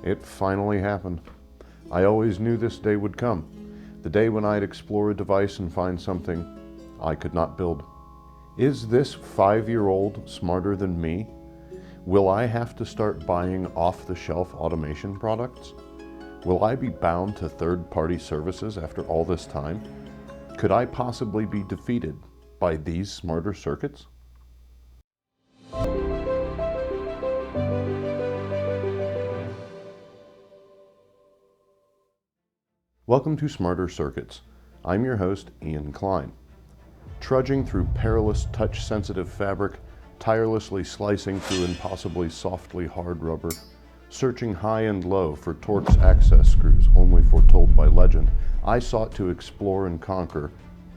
It finally happened. I always knew this day would come. The day when I'd explore a device and find something I could not build. Is this 5-year-old smarter than me? Will I have to start buying off-the-shelf automation products? Will I be bound to third-party services after all this time? Could I possibly be defeated by these smarter circuits? Welcome to Smarter Circuits. I'm your host, Ian Klein. Trudging through perilous touch-sensitive fabric, tirelessly slicing through impossibly softly hard rubber, searching high and low for Torx access screws only foretold by legend, I sought to explore and conquer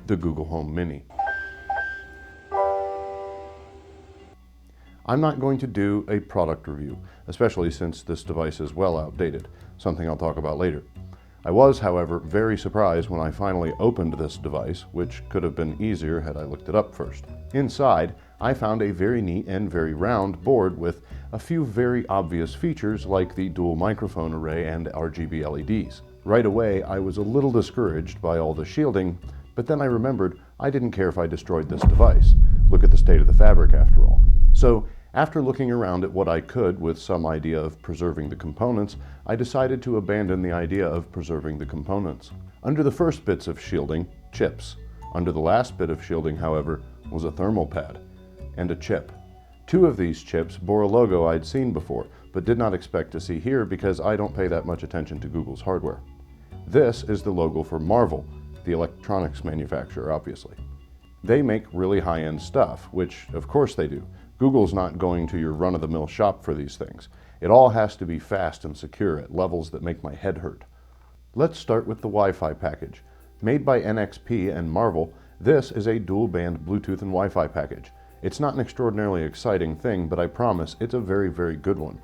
the Google Home Mini. I'm not going to do a product review, especially since this device is well outdated, something I'll talk about later. I was, however, very surprised when I finally opened this device, which could have been easier had I looked it up first. Inside, I found a very neat and very round board with a few very obvious features like the dual microphone array and RGB LEDs. Right away, I was a little discouraged by all the shielding, but then I remembered I didn't care if I destroyed this device. Look at the state of the fabric after all. So, after looking around at what I could with some idea of preserving the components, I decided to abandon the idea of preserving the components. Under the first bits of shielding, chips. Under the last bit of shielding, however, was a thermal pad and a chip. Two of these chips bore a logo I'd seen before, but did not expect to see here because I don't pay that much attention to Google's hardware. This is the logo for Marvel, the electronics manufacturer, obviously. They make really high-end stuff, which of course they do. Google's not going to your run-of-the-mill shop for these things. It all has to be fast and secure at levels that make my head hurt. Let's start with the Wi-Fi package. Made by NXP and Marvel, this is a dual-band Bluetooth and Wi-Fi package. It's not an extraordinarily exciting thing, but I promise it's a very, very good one.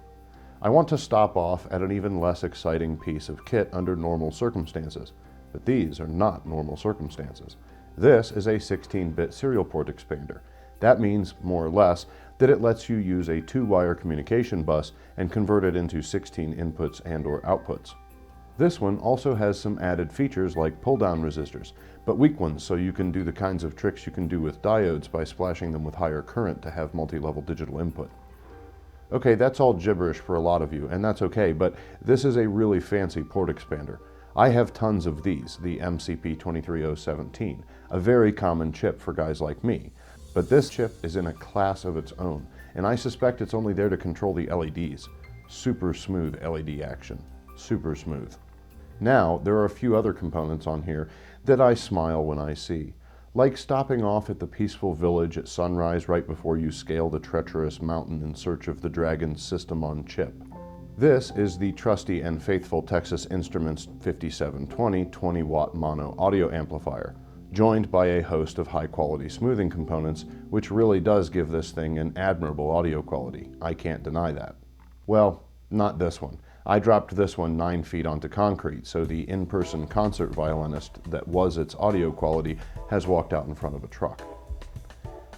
I want to stop off at an even less exciting piece of kit under normal circumstances, but these are not normal circumstances. This is a 16-bit serial port expander. That means, more or less, that it lets you use a 2-wire communication bus and convert it into 16 inputs and/or outputs. This one also has some added features like pull-down resistors, but weak ones so you can do the kinds of tricks you can do with diodes by splashing them with higher current to have multi-level digital input. Okay, that's all gibberish for a lot of you, and that's okay, but this is a really fancy port expander. I have tons of these, the MCP23017, a very common chip for guys like me. But this chip is in a class of its own, and I suspect it's only there to control the LEDs. Super smooth LED action. Super smooth. Now, there are a few other components on here that I smile when I see, like stopping off at the peaceful village at sunrise right before you scale the treacherous mountain in search of the Dragon's system on chip. This is the trusty and faithful Texas Instruments 5720 20-watt mono audio amplifier, joined by a host of high-quality smoothing components, which really does give this thing an admirable audio quality. I can't deny that. Well, not this one. I dropped this one 9 feet onto concrete, so the in-person concert violinist that was its audio quality has walked out in front of a truck.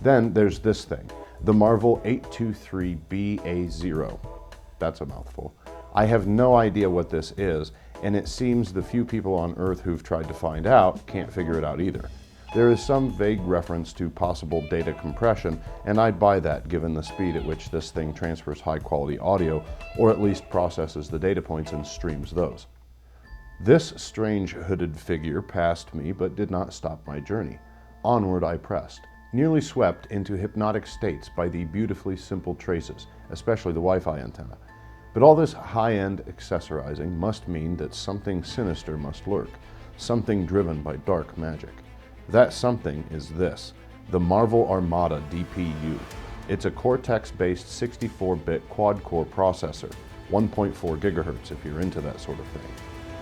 Then there's this thing, the Marvel 823BA0. That's a mouthful. I have no idea what this is, and it seems the few people on Earth who've tried to find out can't figure it out either. There is some vague reference to possible data compression, and I'd buy that given the speed at which this thing transfers high-quality audio, or at least processes the data points and streams those. This strange hooded figure passed me but did not stop my journey. Onward I pressed, nearly swept into hypnotic states by the beautifully simple traces, especially the Wi-Fi antenna. But all this high-end accessorizing must mean that something sinister must lurk, something driven by dark magic. That something is this, the Marvel Armada DPU. It's a Cortex-based 64-bit quad-core processor, 1.4 gigahertz if you're into that sort of thing.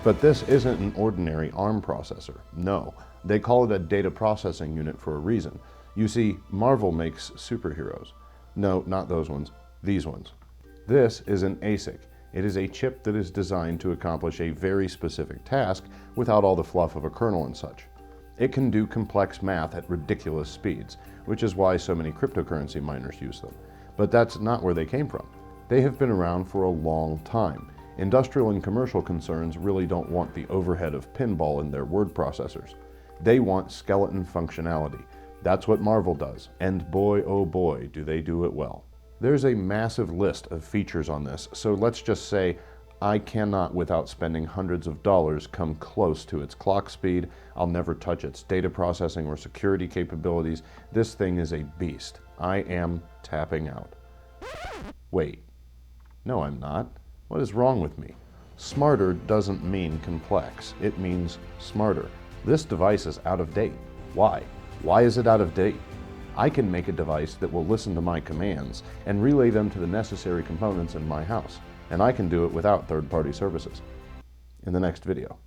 But this isn't an ordinary ARM processor, no. They call it a data processing unit for a reason. You see, Marvel makes superheroes. No, not those ones, these ones. This is an ASIC. It is a chip that is designed to accomplish a very specific task without all the fluff of a kernel and such. It can do complex math at ridiculous speeds, which is why so many cryptocurrency miners use them. But that's not where they came from. They have been around for a long time. Industrial and commercial concerns really don't want the overhead of pinball in their word processors. They want skeleton functionality. That's what Marvel does, and boy oh boy do they do it well. There's a massive list of features on this, so let's just say I cannot, without spending hundreds of dollars, come close to its clock speed. I'll never touch its data processing or security capabilities. This thing is a beast. I am tapping out. Wait. No, I'm not. What is wrong with me? Smarter doesn't mean complex. It means smarter. This device is out of date. Why? Why is it out of date? I can make a device that will listen to my commands and relay them to the necessary components in my house. And I can do it without third-party services. In the next video.